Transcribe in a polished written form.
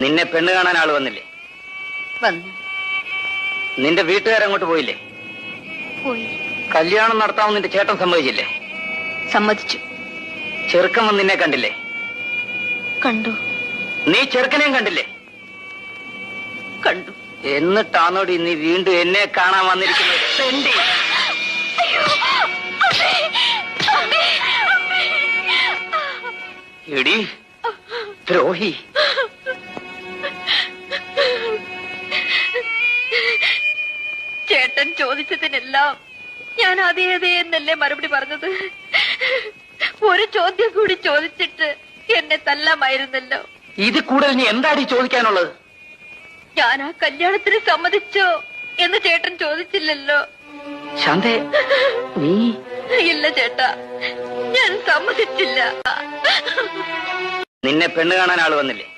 നിന്നെ പെണ്ണ് കാണാൻ ആള് വന്നില്ലേ? വന്നു. നിന്റെ വീട്ടുകാരങ്ങോട്ട് പോയില്ലേ? പോയി. കല്യാണം നടത്താമെന്ന് നിന്റെ ചേട്ടൻ സമ്മതിച്ചില്ലേ? സമ്മതിച്ചു. ചെറുക്കൻ വന്ന് നിന്നെ കണ്ടില്ലേ? കണ്ടു. നീ ചെറുക്കനെയും കണ്ടില്ലേ? കണ്ടു. എന്നിട്ടാണോടി നീ വീണ്ടും എന്നെ കാണാൻ വന്നിരിക്കുന്നത്? തെണ്ടി. എടി ദ്രോഹി. ചേട്ടൻ ചോദിച്ചതിനെല്ലാം ഞാൻ അതേ എന്നല്ലേ മറുപടി പറഞ്ഞത്. ഒരു ചോദ്യം കൂടി ചോദിച്ചിട്ട് എന്നെ തല്ലാമായിരുന്നല്ലോ. ഇത് കൂടുതൽ നീ എന്താടി ചോദിക്കാനുള്ളത്? ഞാൻ ആ കല്യാണത്തിന് സമ്മതിച്ചോ എന്ന് ചേട്ടൻ ചോദിച്ചില്ലല്ലോ. ശാന്തേ, നീ ഇല്ല ചേട്ടാ, ഞാൻ സമ്മതിച്ചില്ല. നിന്നെ പെണ്ണ് കാണാൻ ആള് വന്നില്ലേ?